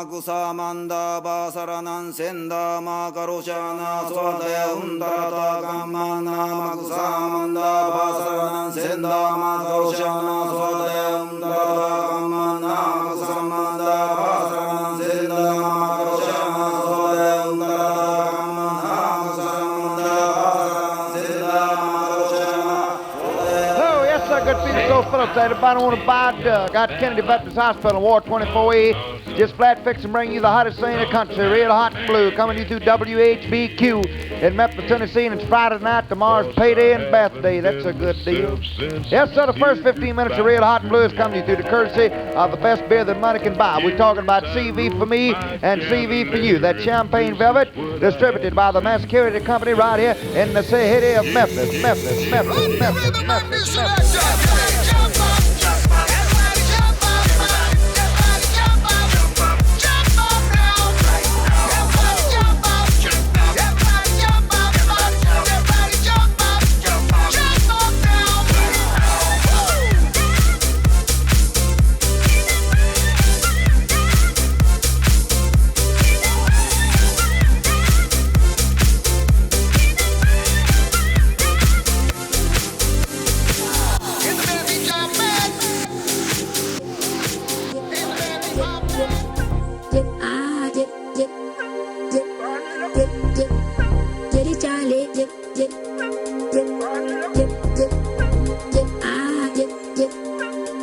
Kusamanda Basaranan Senda Makaroshana Swadaya Untarata Kamana Kusamanda Basaranan Senda Makaroshana Swadaya Untarata Kamana Kusamanda Basaranan Senda Makaroshana Swadaya Untarata Kamana Kusamanda Basaranan Senda Makaroshana. Oh, yes, sir. Good people, so Phillips. Everybody want to buy got Kennedy Veterans Hospital, Ward 24E. Just flat fix and bring you the hottest thing in the country, real hot and blue, coming to you through WHBQ in Memphis, Tennessee, and it's Friday night. Tomorrow's payday and birthday. That's a good deal. Yes, sir, the first 15 minutes of real hot and blue is coming to you through the courtesy of the best beer that money can buy. We're talking about CV for me and CV for you. That Champagne Velvet, distributed by the Mass Security Company right here in the city of Memphis.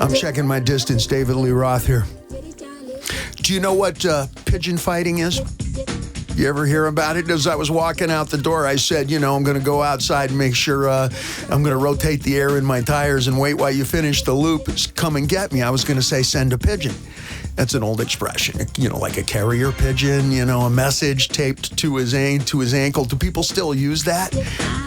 I'm checking my distance. David Lee Roth here. Do you know what pigeon fighting is? You ever hear about it? As I was walking out the door, I said, I'm going to go outside and make sure I'm going to rotate the air in my tires and wait while you finish the loop. Come and get me. I was going to say, send a pigeon. That's an old expression, like a carrier pigeon, a message taped to his ankle. Do people still use that?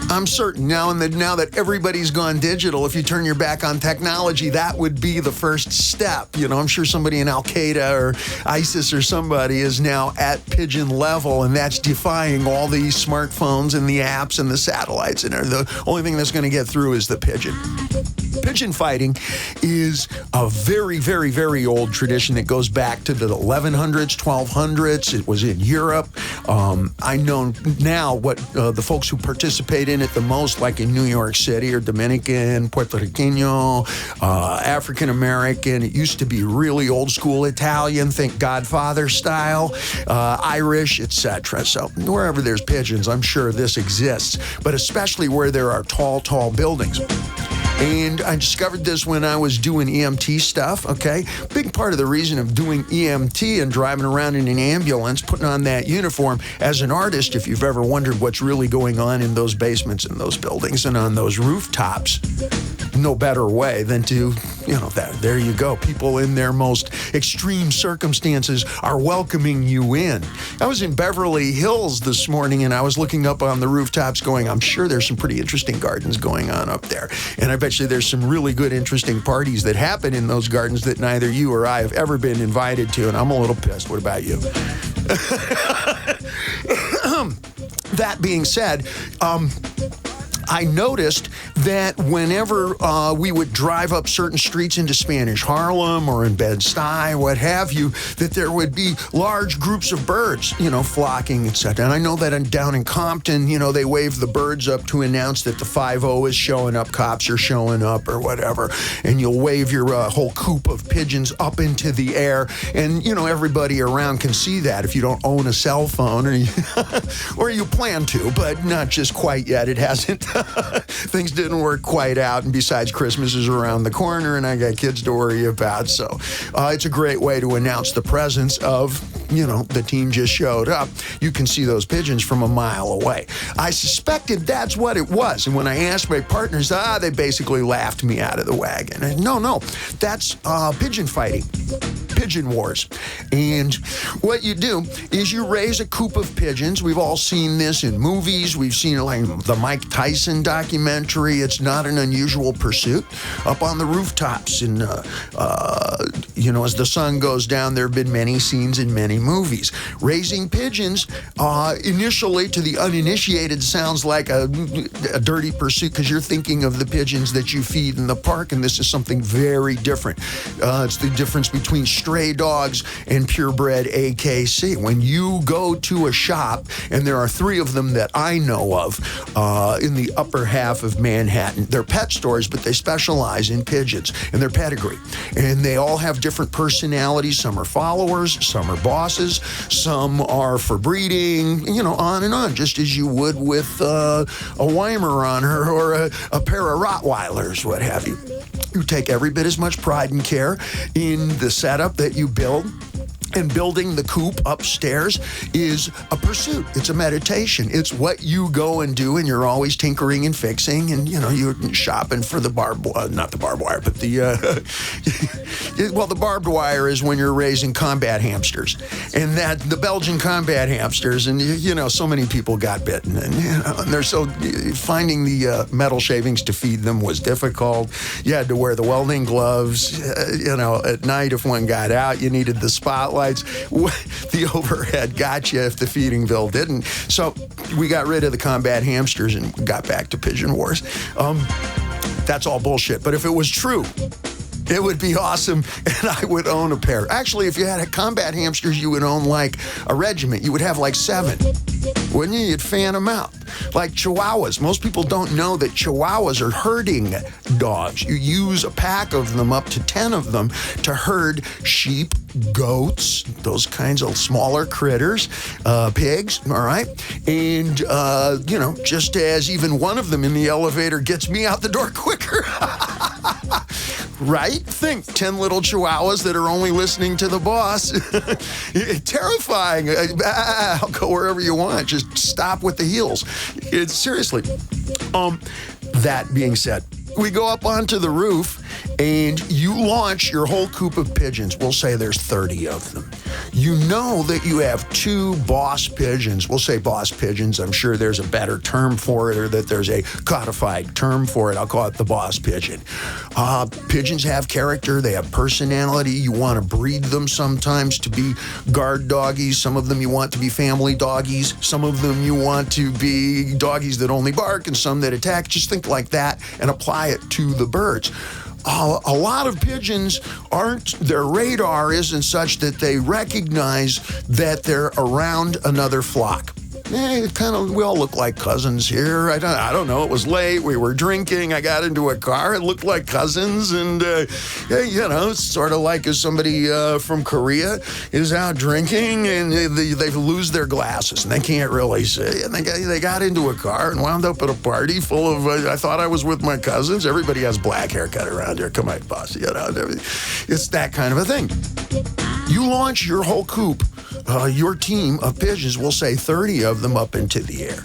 I'm certain now that everybody's gone digital, if you turn your back on technology, that would be the first step. I'm sure somebody in Al-Qaeda or ISIS or somebody is now at pigeon level, and that's defying all the smartphones and the apps and the satellites. And the only thing that's going to get through is the pigeon. Pigeon fighting is a very, very, very old tradition that goes back to the 1100s, 1200s. It was in Europe. I know now what the folks who participate in it the most, like in New York City, are Dominican, Puerto Rican, African American. It used to be really old school Italian, think Godfather style, Irish, etc. So wherever there's pigeons, I'm sure this exists, but especially where there are tall, tall buildings. And I discovered this when I was doing EMT stuff, okay? Big part of the reason of doing EMT and driving around in an ambulance, putting on that uniform, as an artist, if you've ever wondered what's really going on in those basements and those buildings and on those rooftops, no better way than to, there you go. People in their most extreme circumstances are welcoming you in. I was in Beverly Hills this morning, and I was looking up on the rooftops going, I'm sure there's some pretty interesting gardens going on up there. And I bet you there's some really good, interesting parties that happen in those gardens that neither you or I have ever been invited to, and I'm a little pissed. What about you? That being said, I noticed that whenever we would drive up certain streets into Spanish Harlem or in Bed-Stuy, what have you, that there would be large groups of birds, flocking, etc. And I know that down in Compton, they wave the birds up to announce that the 5-0 is showing up, cops are showing up or whatever. And you'll wave your whole coop of pigeons up into the air. And, everybody around can see that if you don't own a cell phone or you plan to, but not just quite yet. It hasn't. Things didn't work quite out, and besides, Christmas is around the corner, and I got kids to worry about, so it's a great way to announce the presence of, the team just showed up. You can see those pigeons from a mile away. I suspected that's what it was, and when I asked my partners, they basically laughed me out of the wagon. And no, that's pigeon fighting. Pigeon Wars. And what you do is you raise a coop of pigeons. We've all seen this in movies. We've seen it like the Mike Tyson documentary. It's not an unusual pursuit. Up on the rooftops in as the sun goes down, there have been many scenes in many movies. Raising pigeons, initially to the uninitiated, sounds like a dirty pursuit because you're thinking of the pigeons that you feed in the park, and this is something very different. It's the difference between stray dogs and purebred AKC. When you go to a shop, and there are 3 of them that I know of in the upper half of Manhattan, they're pet stores, but they specialize in pigeons and their pedigree. And they all have different personalities. Some are followers, some are bosses, some are for breeding, on and on, just as you would with a Weimaraner or a pair of Rottweilers, what have you. You take every bit as much pride and care in the setup that you build. And building the coop upstairs is a pursuit. It's a meditation. It's what you go and do, and you're always tinkering and fixing, and you're shopping for the not the barbed wire, but the the barbed wire is when you're raising combat hamsters, and that the Belgian combat hamsters, and so many people got bitten, and they're so finding the metal shavings to feed them was difficult. You had to wear the welding gloves. At night if one got out, you needed the spotlight. The overhead got you if the feeding bill didn't. So we got rid of the combat hamsters and got back to Pigeon Wars. That's all bullshit. But if it was true, it would be awesome, and I would own a pair. Actually, if you had combat hamsters, you would own like a regiment. You would have like 7, wouldn't you? You'd fan them out. Like Chihuahuas. Most people don't know that Chihuahuas are herding dogs. You use a pack of them, up to 10 of them, to herd sheep, goats, those kinds of smaller critters, pigs, all right? And, just as even one of them in the elevator gets me out the door quicker. Right? Think 10 little Chihuahuas that are only listening to the boss. Terrifying. I'll go wherever you want. Just stop with the heels. Seriously. That being said, we go up onto the roof and you launch your whole coop of pigeons. We'll say there's 30 of them. You know that you have 2 boss pigeons. We'll say boss pigeons. I'm sure there's a better term for it, or that there's a codified term for it. I'll call it the boss pigeon. Pigeons have character. They have personality. You want to breed them sometimes to be guard doggies. Some of them you want to be family doggies. Some of them you want to be doggies that only bark, and some that attack. Just think like that and apply it to the birds. A lot of pigeons their radar isn't such that they recognize that they're around another flock. We all look like cousins here. I don't know. It was late. We were drinking. I got into a car. It looked like cousins. And, it's sort of like if somebody from Korea is out drinking and they lose their glasses and they can't really see. And they got into a car and wound up at a party full of, I thought I was with my cousins. Everybody has black haircut around here. Come on, boss. It's that kind of a thing. You launch your whole coop. Your team of pigeons, will say 30 of them, up into the air.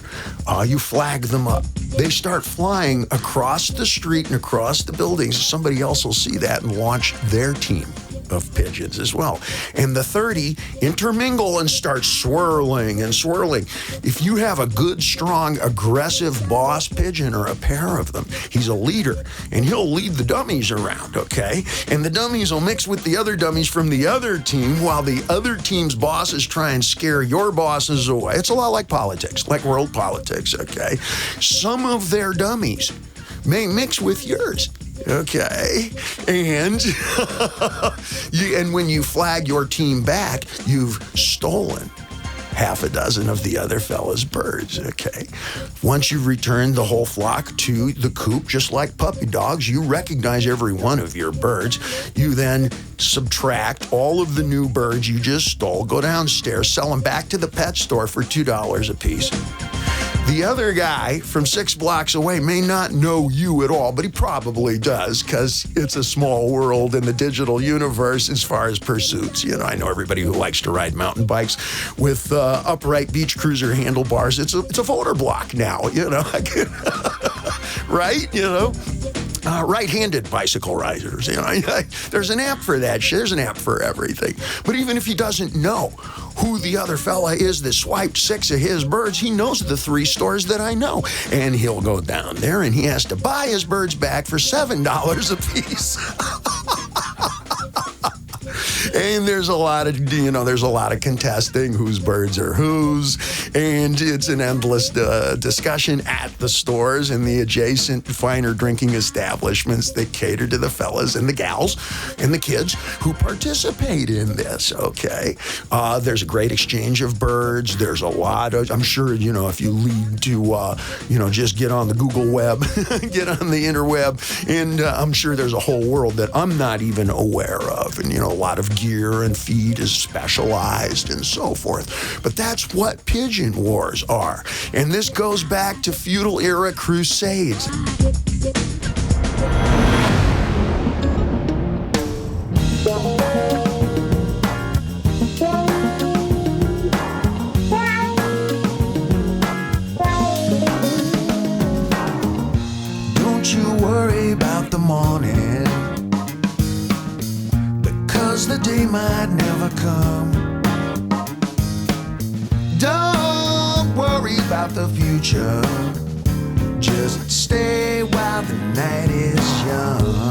You flag them up. They start flying across the street and across the buildings. Somebody else will see that and launch their team of pigeons as well. And the 30 intermingle and start swirling and swirling. If you have a good, strong, aggressive boss pigeon, or a pair of them, he's a leader, and he'll lead the dummies around, okay? And the dummies will mix with the other dummies from the other team, while the other team's bosses try and scare your bosses away. It's a lot like politics, like world politics, okay? Some of their dummies may mix with yours. Okay, and and when you flag your team back, you've stolen half a dozen of the other fella's birds, okay? Once you've returned the whole flock to the coop, just like puppy dogs, you recognize every one of your birds. You then subtract all of the new birds you just stole, go downstairs, sell them back to the pet store for $2 a piece. The other guy from 6 blocks away may not know you at all, but he probably does, because it's a small world in the digital universe as far as pursuits. I know everybody who likes to ride mountain bikes with upright beach cruiser handlebars. It's a voter block now, right? Right-handed bicycle riders. There's an app for that shit. There's an app for everything. But even if he doesn't know who the other fella is that swiped 6 of his birds, he knows the 3 stores that I know. And he'll go down there and he has to buy his birds back for $7 a piece. And there's a lot of contesting whose birds are whose, and it's an endless discussion at the stores and the adjacent finer drinking establishments that cater to the fellas and the gals and the kids who participate in this, okay? There's a great exchange of birds. There's a lot of, I'm sure, if you lead to, just get on the Google web, get on the interweb, and I'm sure there's a whole world that I'm not even aware of. And, a lot of gear and feed is specialized and so forth. But that's what Pigeon Wars are. And this goes back to feudal era crusades. Don't you worry about the morning, because the day might never come. Don't worry about the future, just stay while the night is young.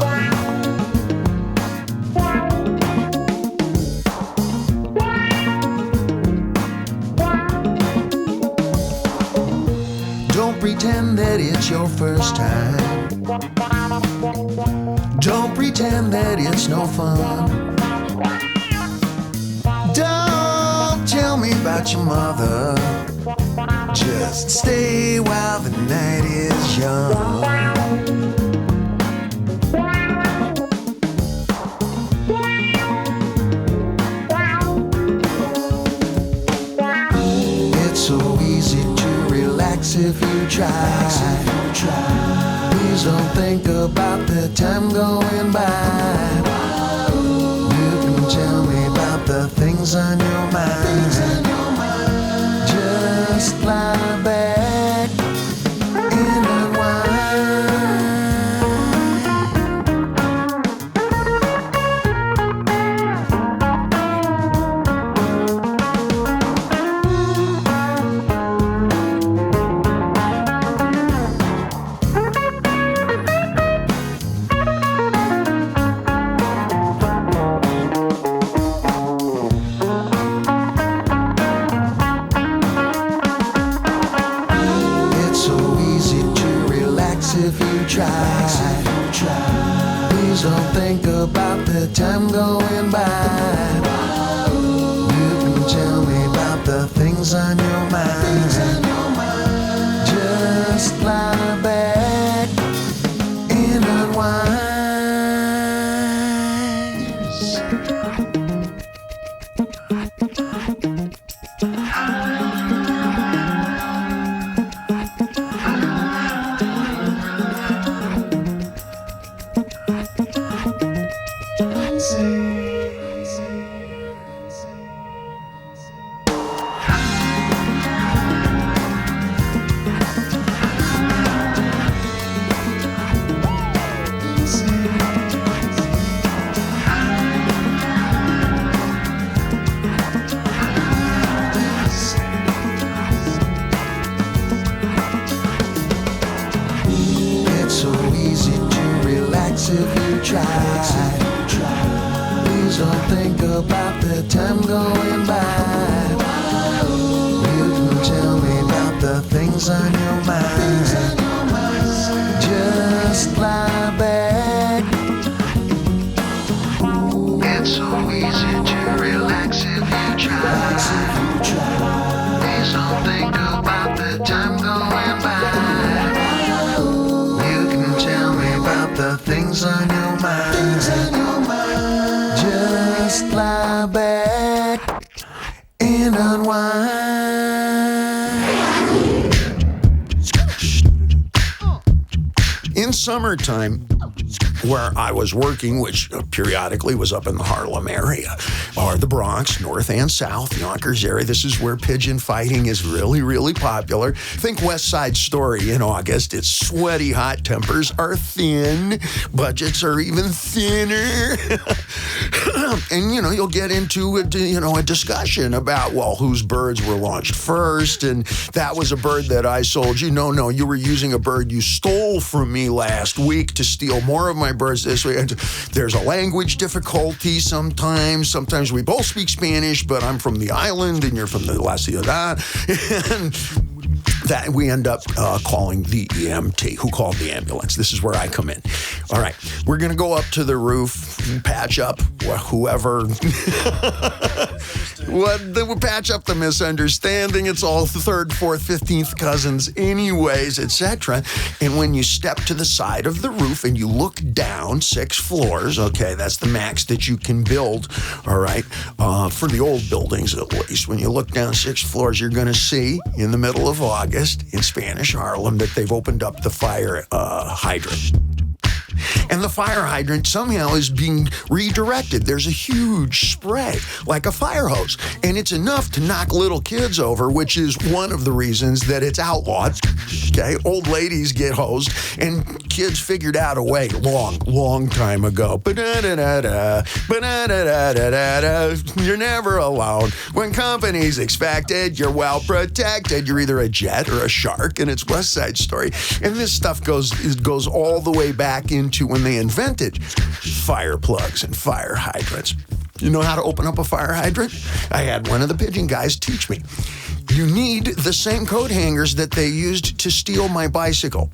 Don't pretend that it's your first time. Don't pretend that it's no fun. Don't tell me about your mother, just stay while the night is young. It's so easy to relax if you try. Please don't think about the time going by. You can tell me about the things on your mind. Just lie back and unwind. If you try, please don't think about the time going by. You can tell me about the things on your mind. Just lie back and unwind. If you try, please don't think about the time going by. You can tell me about the things on your mind. Just lie back. It's so easy to relax if you try. Please don't think about the time going by. The things on your mind. Just lie back and unwind. In summertime, where I was working, which periodically was up in the Harlem area, or the Bronx, north and south, Yonkers area. This is where pigeon fighting is really, really popular. Think West Side Story in August. It's sweaty, hot tempers are thin, budgets are even thinner. And, you'll get into, a discussion about, well, whose birds were launched first, and that was a bird that I sold you. No, you were using a bird you stole from me last week to steal more of my my birds this way. And there's a language difficulty sometimes. Sometimes we both speak Spanish, but I'm from the island and you're from the La Ciudad. And that we end up calling the EMT, who called the ambulance. This is where I come in. All right, we're going to go up to the roof and patch up whoever, patch up the misunderstanding. It's all the 3rd, 4th, 15th cousins anyways, etc. And when you step to the side of the roof and you look down 6 floors, okay, that's the max that you can build, all right, for the old buildings at least. When you look down 6 floors, you're going to see in the middle of August in Spanish Harlem that they've opened up the fire hydrant. And the fire hydrant somehow is being redirected. There's a huge spray, like a fire hose. And it's enough to knock little kids over, which is one of the reasons that it's outlawed. Okay, old ladies get hosed, and kids figured out a way long time ago. Ba-da-da-da-da, ba-da-da-da-da-da. You're never alone. When company's expected, you're well protected. You're either a jet or a shark, and it's West Side Story. And this stuff goes all the way back into when they invented fire plugs and fire hydrants. You know how to open up a fire hydrant? I had one of the pigeon guys teach me. You need the same coat hangers that they used to steal my bicycle.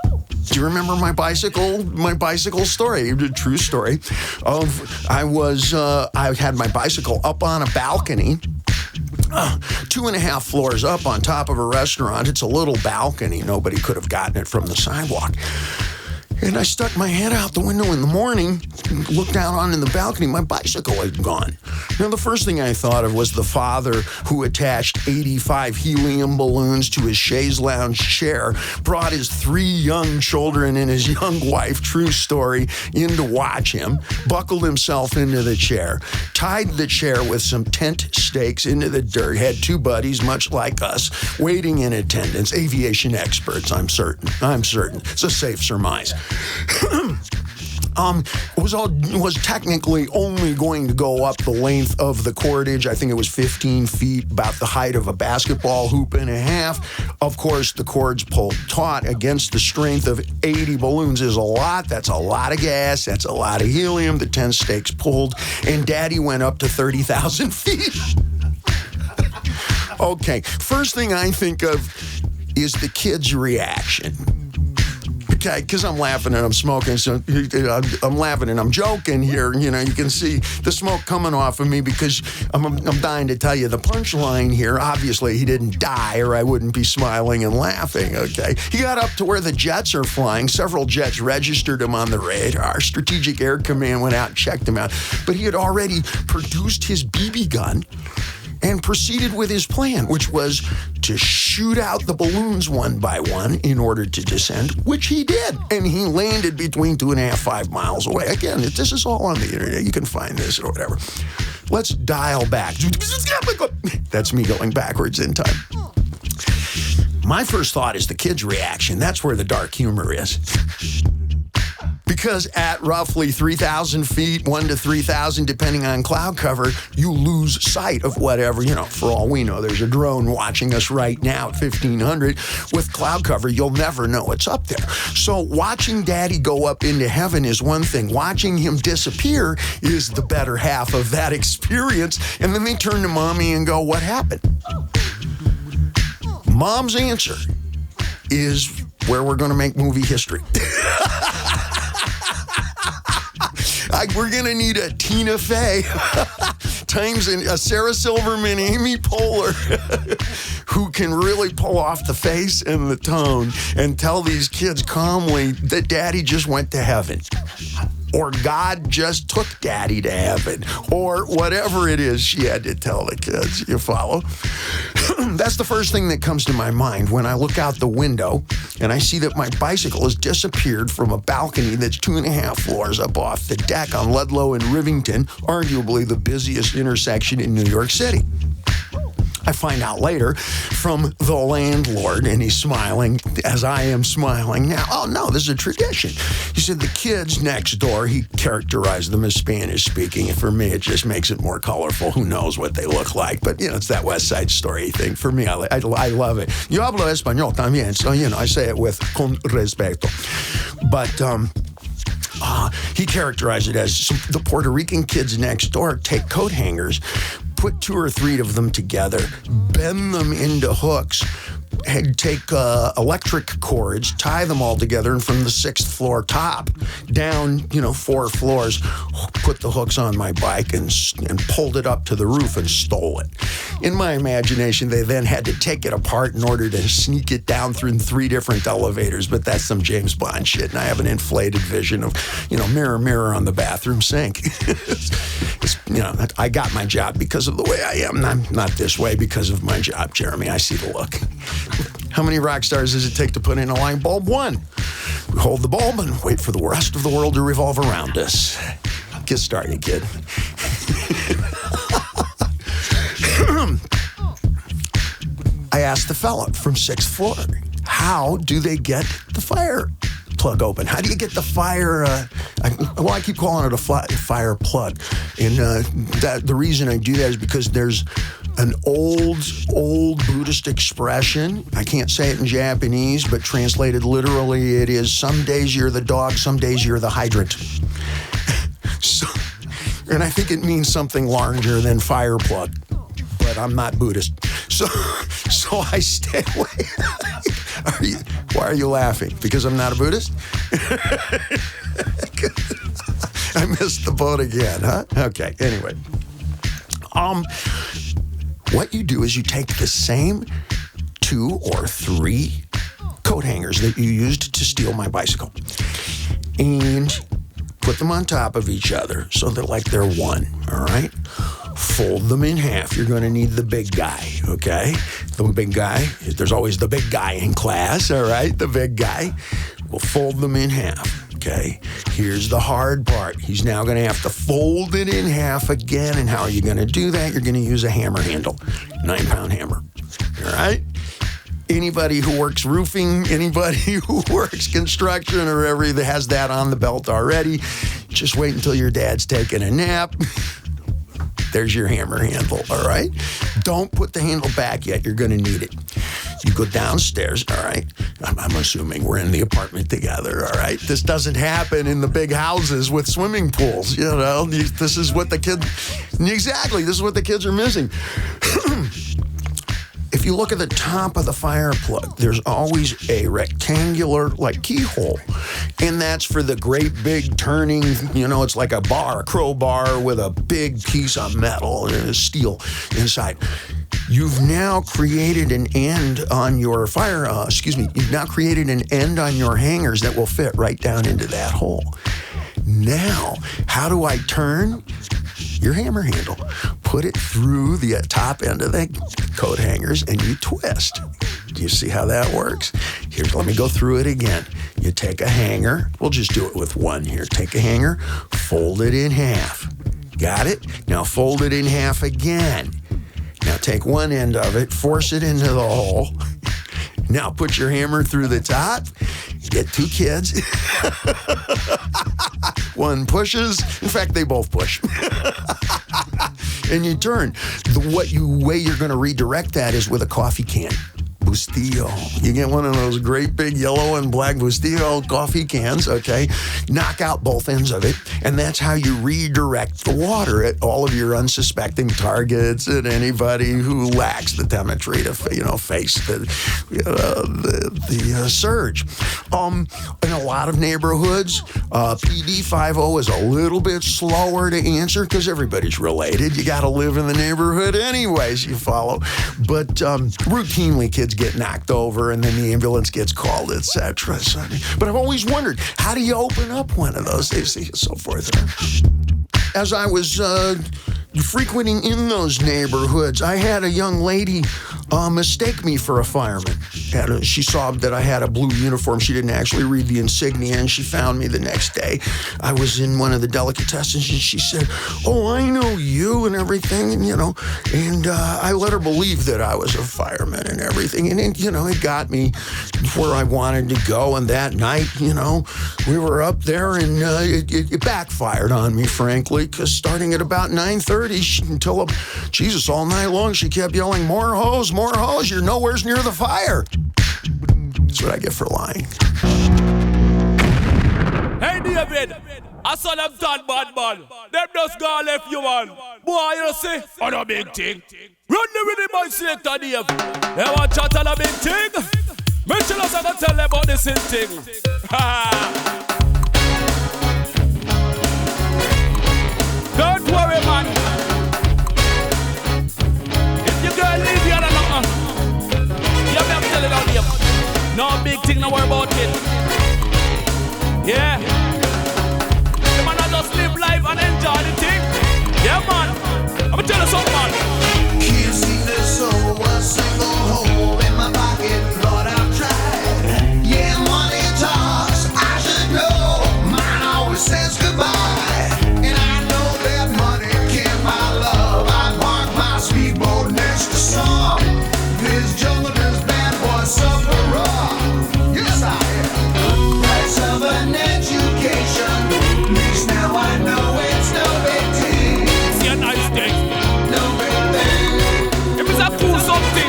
Do you remember my bicycle story? A true story. I had my bicycle up on a balcony, 2.5 floors up on top of a restaurant. It's a little balcony. Nobody could have gotten it from the sidewalk. And I stuck my head out the window in the morning, looked out onto the balcony. My bicycle had gone. Now, the first thing I thought of was the father who attached 85 helium balloons to his chaise lounge chair, brought his 3 young children and his young wife, true story, in to watch him, buckled himself into the chair, tied the chair with some tent stakes into the dirt, had 2 buddies, much like us, waiting in attendance, aviation experts, I'm certain. It's a safe surmise. Was technically only going to go up the length of the cordage. I think it was 15 feet, about the height of a basketball hoop and a half. Of course, the cords pulled taut against the strength of 80 balloons is a lot. That's a lot of gas. That's a lot of helium. The 10 stakes pulled, and Daddy went up to 30,000 feet. Okay, first thing I think of is the kid's reaction. Okay, because I'm laughing and I'm smoking, so I'm laughing and I'm joking here. You know, you can see the smoke coming off of me because I'm dying to tell you the punchline here. Obviously, he didn't die, or I wouldn't be smiling and laughing, okay? He got up to where the jets are flying. Several jets registered him on the radar. Strategic Air Command went out and checked him out. But he had already produced his BB gun and proceeded with his plan, which was to shoot out the balloons one by one in order to descend, which he did. And he landed between 2.5, 5 miles away. Again, this is all on the internet. You can find this or whatever. Let's dial back. That's me going backwards in time. My first thought is the kid's reaction. That's where the dark humor is. Because at roughly 3,000 feet, 1 to 3,000, depending on cloud cover, you lose sight of whatever, for all we know. There's a drone watching us right now at 1,500. With cloud cover, you'll never know it's up there. So watching Daddy go up into heaven is one thing. Watching him disappear is the better half of that experience. And then they turn to Mommy and go, what happened? Mom's answer is where we're going to make movie history. We're going to need a Tina Fey times a Sarah Silverman, Amy Poehler, who can really pull off the face and the tone and tell these kids calmly that Daddy just went to heaven. Or God just took Daddy to heaven, or whatever it is she had to tell the kids. You follow? That's the first thing that comes to my mind when I look out the window and I see that my bicycle has disappeared from a balcony that's 2.5 floors up off the deck on Ludlow and Rivington, arguably the busiest intersection in New York City. I find out later from the landlord, and he's smiling as I am smiling now. Oh, no, this is a tradition. He said the kids next door, he characterized them as Spanish-speaking, and for me, it just makes it more colorful. Who knows what they look like? But, it's that West Side Story thing. For me, I love it. Yo hablo español también, so, I say it with con respeto. But He characterized it as the Puerto Rican kids next door take coat hangers, put 2 or 3 of them together, bend them into hooks, and take electric cords, tie them all together, and from the 6th floor top down, 4 floors, put the hooks on my bike and pulled it up to the roof and stole it. In my imagination, they then had to take it apart in order to sneak it down through 3 different elevators, but that's some James Bond shit, and I have an inflated vision of, mirror, mirror on the bathroom sink. I got my job because of the way I am. I'm not this way because of my job, Jeremy. I see the look. How many rock stars does it take to put in a light bulb? 1. We hold the bulb and wait for the rest of the world to revolve around us. Get started, kid. I asked the fella from 6th floor, how do they get the fire plug open? How do you get the fire? I keep calling it a fire plug. And the reason I do that is because there's an old Buddhist expression. I can't say it in Japanese, but translated literally, it is, some days you're the dog, some days you're the hydrant. And I think it means something larger than fire plug, but I'm not Buddhist. So I stay away. Why are you laughing? Because I'm not a Buddhist? I missed the boat again, huh? Okay, anyway. What you do is you take the same 2 or 3 coat hangers that you used to steal my bicycle and put them on top of each other so that they're one, all right? Fold them in half. You're going to need the big guy, okay? The big guy. There's always the big guy in class, all right? The big guy. We'll fold them in half. Okay, here's the hard part. He's now going to have to fold it in half again. And how are you going to do that? You're going to use a hammer handle, 9-pound hammer. All right? Anybody who works roofing, anybody who works construction or everything has that on the belt already. Just wait until your dad's taking a nap. There's your hammer handle, all right? Don't put the handle back yet. You're going to need it. You go downstairs, all right? I'm assuming we're in the apartment together, all right? This doesn't happen in the big houses with swimming pools, This is what the kids are missing. If you look at the top of the fire plug, there's always a rectangular, keyhole. And that's for the great big turning, it's like a crowbar with a big piece of metal and steel inside. You've now created an end on your you've now created an end on your hangers that will fit right down into that hole. Now, how do I turn your hammer handle? Put it through the top end of the coat hangers and you twist. Do you see how that works? Let me go through it again. You take a hanger. We'll just do it with 1 here. Take a hanger, fold it in half. Got it? Now fold it in half again. Now take one end of it, force it into the hole. Now put your hammer through the top. Get 2 kids. One pushes. In fact, they both push. And you turn. The way you're going to redirect that is with a coffee can. Bustillo. You get one of those great big yellow and black Bustillo coffee cans, okay? Knock out both ends of it, and that's how you redirect the water at all of your unsuspecting targets and anybody who lacks the telemetry to, face the surge. In a lot of neighborhoods, PD 50 is a little bit slower to answer because everybody's related. You got to live in the neighborhood anyways, you follow. But routinely, kids get knocked over and then the ambulance gets called, etc. But I've always wondered, how do you open up one of those? So forth. As I was frequenting in those neighborhoods, I had a young lady mistake me for a fireman. She saw that I had a blue uniform. She didn't actually read the insignia, and she found me the next day. I was in one of the delicatessens, and she said, "Oh, I know you and everything," and I let her believe that I was a fireman and everything, and it got me where I wanted to go. And that night, we were up there, and it backfired on me, frankly, because starting at about 9:30 until all night long, she kept yelling, more hose, you're nowhere near the fire." That's what I get for lying. Hey David, I saw them done bad man. Them just go left you man. Boy, you see, on a big thing. Run the rhythm boy selector Dave. They want chat on a big thing. Mention us and tell them about this thing. Don't worry man. If you girl leave you on nothing, you have to tell it out here. No big thing, no worry about it. Yeah. The man I just live life and enjoy the thing. Yeah man. I'ma tell you something man. Can't see the soul, a single hole in my pocket. Lord, I've tried. Yeah, money talks, I should know. Mine always says goodbye. And I know that money can't buy love. I park my speedboat next to some. This jungle, this bad boy sufferer. Yes, I am. Price of an education. At least now I know it's no big deal. See a nice thing. No big thing. If it's a cool something.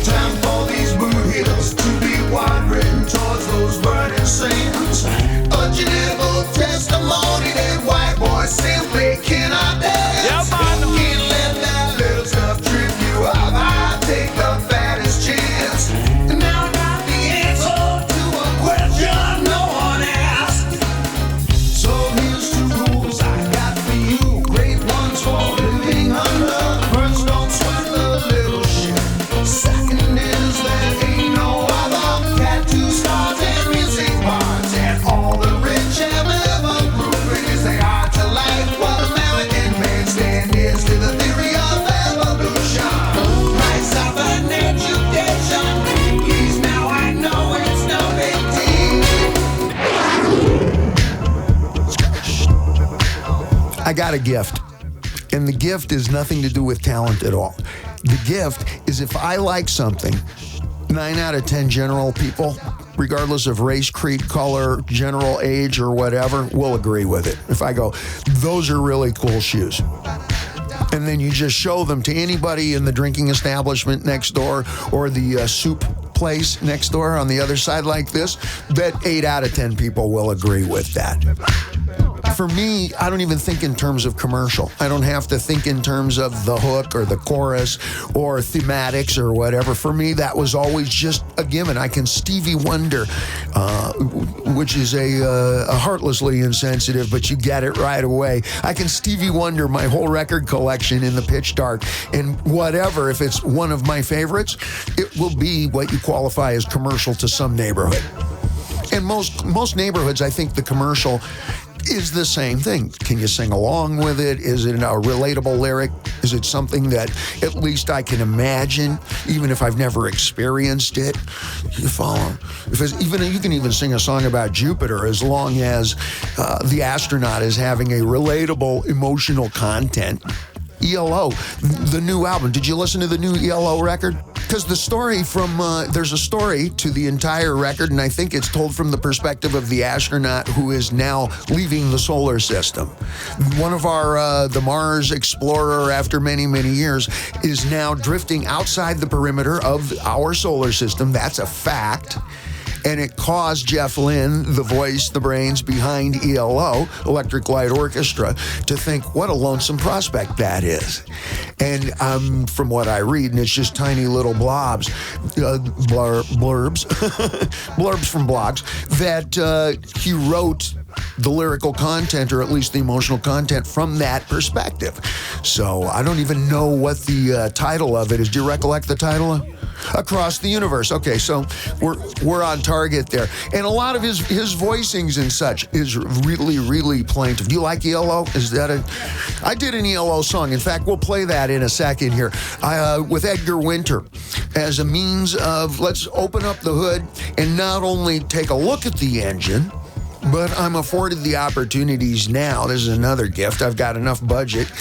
Time for these blue hills to be wandering towards those burning sands. A genetical testimony that white boys simply cannot dance. Yeah, man. Can't let that little stuff trip you up. I take the fattest chance. And now I got the answer to a question no one asked. So here's two rules I got for you. Great ones for living under. First, don't sweat the little shit. Second is there ain't no other. Tattoo stars and music bars. And all the rich have ever proven is they are to life what American bandstand is to the theory of evolution. Price of an education. Please now I know it's no big deal. I got a gift. And the gift is nothing to do with talent at all. The gift is if I like something, 9 out of 10 general people, regardless of race, creed, color, general age, or whatever, will agree with it. If I go, those are really cool shoes. And then you just show them to anybody in the drinking establishment next door or the soup place next door on the other side like this, that 8 out of 10 people will agree with that. For me, I don't even think in terms of commercial. I don't have to think in terms of the hook or the chorus or thematics or whatever. For me, that was always just a given. I can Stevie Wonder, which is a heartlessly insensitive, but you get it right away. I can Stevie Wonder my whole record collection in the pitch dark, and whatever, if it's one of my favorites, it will be what you qualify as commercial to some neighborhood. And most neighborhoods, I think the commercial is the same thing. Can you sing along with it? Is it a relatable lyric? Is it something that at least I can imagine, even if I've never experienced it? You follow? If it's, even you can even sing a song about Jupiter as long as the astronaut is having a relatable emotional content. ELO, the new album. Did you listen to the new ELO record? Because the story from, there's a story to the entire record, and I think it's told from the perspective of the astronaut who is now leaving the solar system. One of our, the Mars explorer, after many, many years, is now drifting outside the perimeter of our solar system. That's a fact. And it caused Jeff Lynne, the voice, the brains behind ELO, Electric Light Orchestra, to think, what a lonesome prospect that is. And from what I read, and it's just tiny little blobs, blurbs, blurbs from blogs, that he wrote the lyrical content, or at least the emotional content, from that perspective. So I don't even know what the title of it is. Do you recollect the title? Across the Universe. Okay, so we're on target there. And a lot of his voicings and such is really, really plaintive. Do you like ELO? Is that I did an ELO song. In fact, we'll play that in a second here. With Edgar Winter, as a means of, let's open up the hood and not only take a look at the engine, but I'm afforded the opportunities now. This is another gift. I've got enough budget.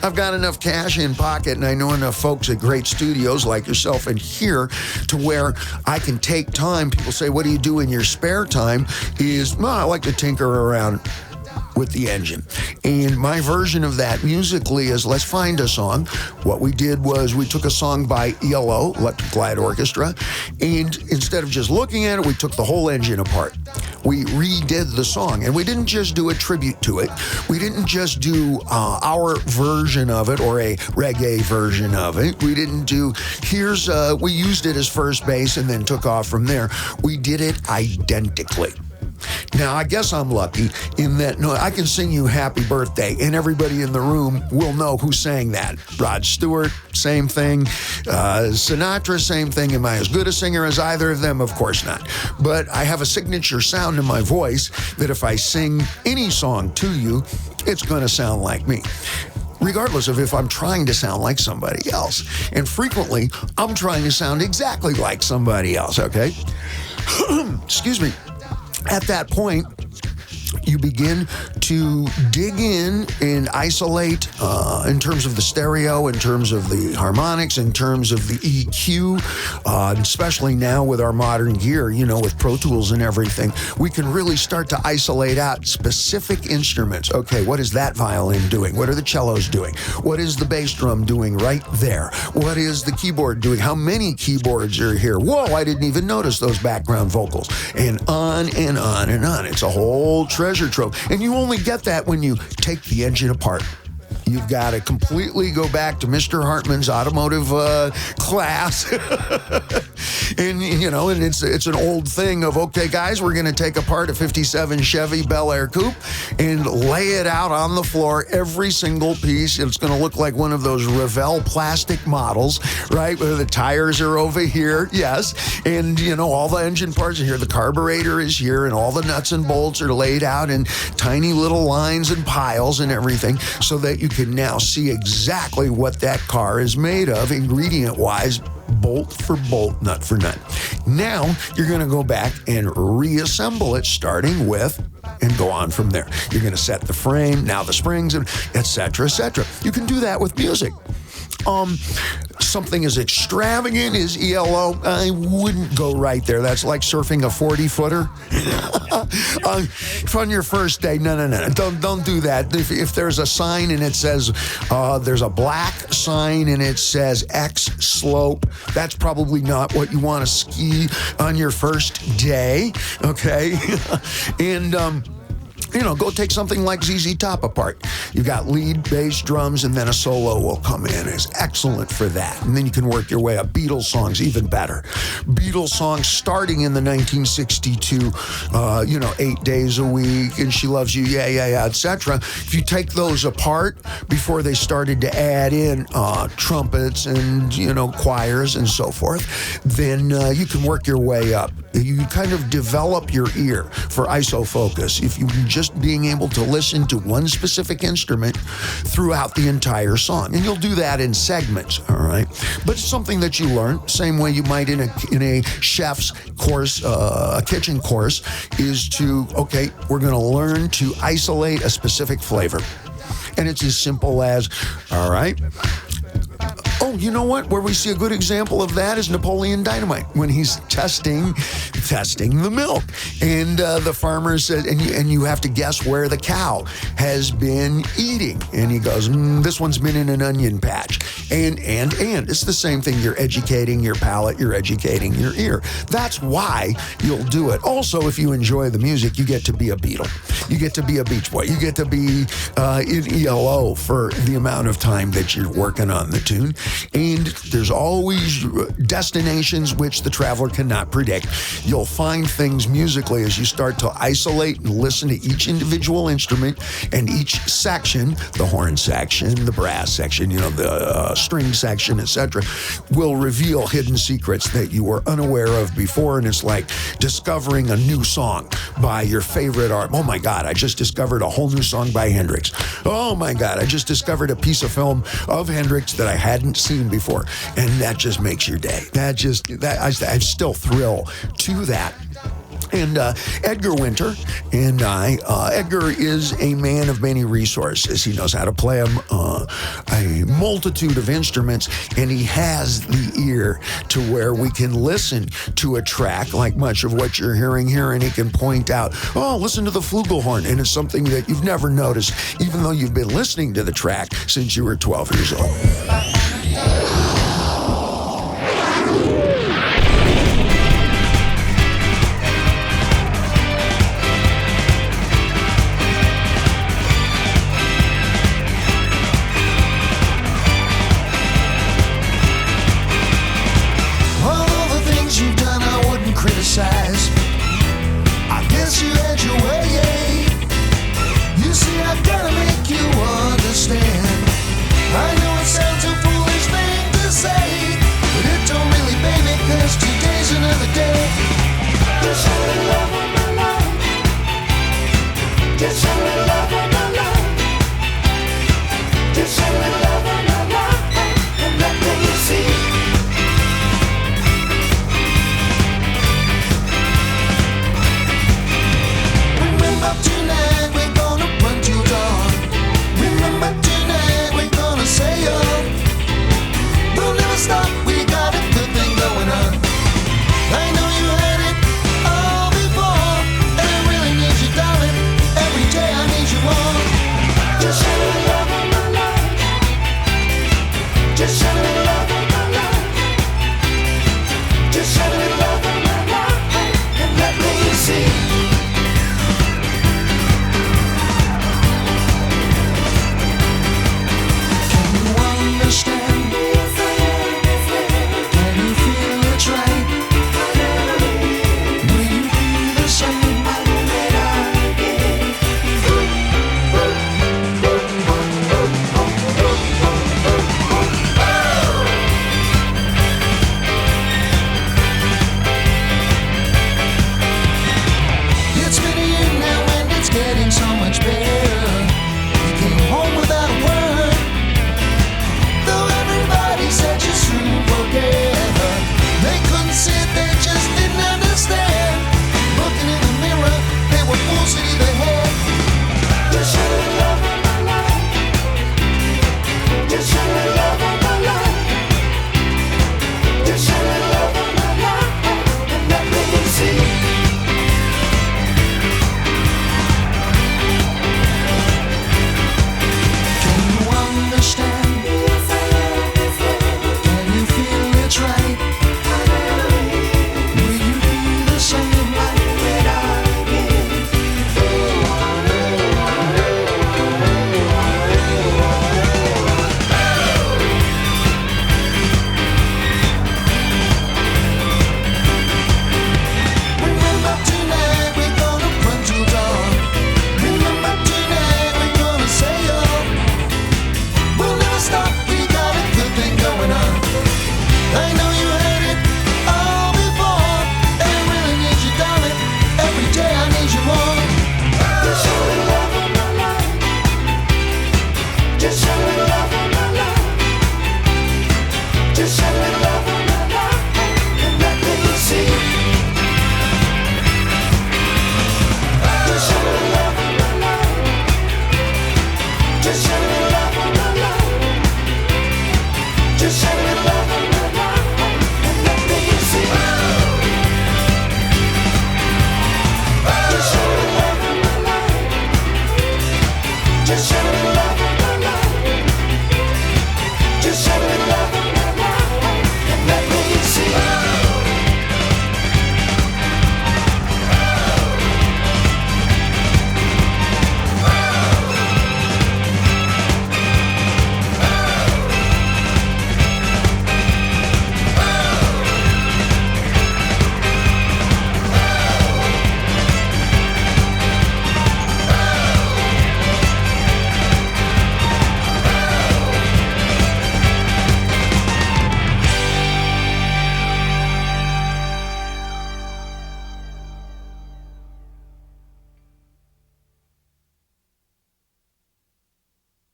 I've got enough cash in pocket, and I know enough folks at great studios like yourself and here to where I can take time. People say, what do you do in your spare time? I like to tinker around. with the engine. And my version of that musically is, let's find a song. What we did was we took a song by ELO, Electric Light Orchestra, and instead of just looking at it, we took the whole engine apart. We redid the song, and we didn't just do a tribute to it. We didn't just do our version of it or a reggae version of it. We didn't do, we used it as first base and then took off from there. We did it identically. Now, I guess I'm lucky in that I can sing you Happy Birthday, and everybody in the room will know who sang that. Rod Stewart, same thing. Sinatra, same thing. Am I as good a singer as either of them? Of course not. But I have a signature sound in my voice that if I sing any song to you, it's going to sound like me, regardless of if I'm trying to sound like somebody else. And frequently, I'm trying to sound exactly like somebody else, okay? Excuse me. At that point, you begin to dig in and isolate in terms of the stereo, in terms of the harmonics, in terms of the EQ, especially now with our modern gear, with Pro Tools and everything, we can really start to isolate out specific instruments. Okay, what is that violin doing? What are the cellos doing? What is the bass drum doing right there? What is the keyboard doing? How many keyboards are here? Whoa, I didn't even notice those background vocals. And on and on and on. It's a whole treasure trove. And you only get that when you take the engine apart. You've got to completely go back to Mr. Hartman's automotive class. and it's an old thing of, okay, guys, we're going to take apart a 57 Chevy Bel Air Coupe and lay it out on the floor, every single piece. It's going to look like one of those Revell plastic models, right, where the tires are over here, yes, and, all the engine parts are here. The carburetor is here, and all the nuts and bolts are laid out in tiny little lines and piles and everything, so that you can now see exactly what that car is made of, ingredient-wise, bolt for bolt, nut for nut. Now, you're going to go back and reassemble it, starting with, and go on from there. You're going to set the frame, now the springs, et cetera, et cetera. You can do that with music. Something as extravagant as ELO, I wouldn't go right there. That's like surfing a 40-footer. On your first day, no. Don't do that. If there's a sign and it says, there's a black sign and it says X slope, that's probably not what you want to ski on your first day, okay? And, go take something like ZZ Top apart. You've got lead, bass, drums, and then a solo will come in. It's excellent for that. And then you can work your way up. Beatles songs, even better. Beatles songs starting in the 1962, 8 days a week, and She Loves You, yeah, etc. If you take those apart before they started to add in trumpets and, choirs and so forth, then you can work your way up. You kind of develop your ear for isofocus. If you just being able to listen to one specific instrument throughout the entire song. And you'll do that in segments, all right? But it's something that you learn, same way you might in a chef's course, a kitchen course, is to, okay, we're going to learn to isolate a specific flavor. And it's as simple as, all right, oh, you know what? Where we see a good example of that is Napoleon Dynamite, when he's testing the milk. And the farmer says, and you have to guess where the cow has been eating. And he goes, this one's been in an onion patch. And. It's the same thing. You're educating your palate. You're educating your ear. That's why you'll do it. Also, if you enjoy the music, you get to be a Beatle. You get to be a Beach Boy. You get to be in ELO for the amount of time that you're working on the tune. And there's always destinations which the traveler cannot predict. You'll find things musically as you start to isolate and listen to each individual instrument and each section, the horn section, the brass section, the string section, etc., will reveal hidden secrets that you were unaware of before. And it's like discovering a new song by your favorite art. Oh my God, I just discovered a whole new song by Hendrix. Oh my God, I just discovered a piece of film of Hendrix that I hadn't seen before. And that just makes your day. I still thrill to that. And Edgar Winter and I, Edgar is a man of many resources. He knows how to play a multitude of instruments, and he has the ear to where we can listen to a track like much of what you're hearing here, and he can point out, oh, listen to the flugelhorn, and it's something that you've never noticed, even though you've been listening to the track since you were 12 years old.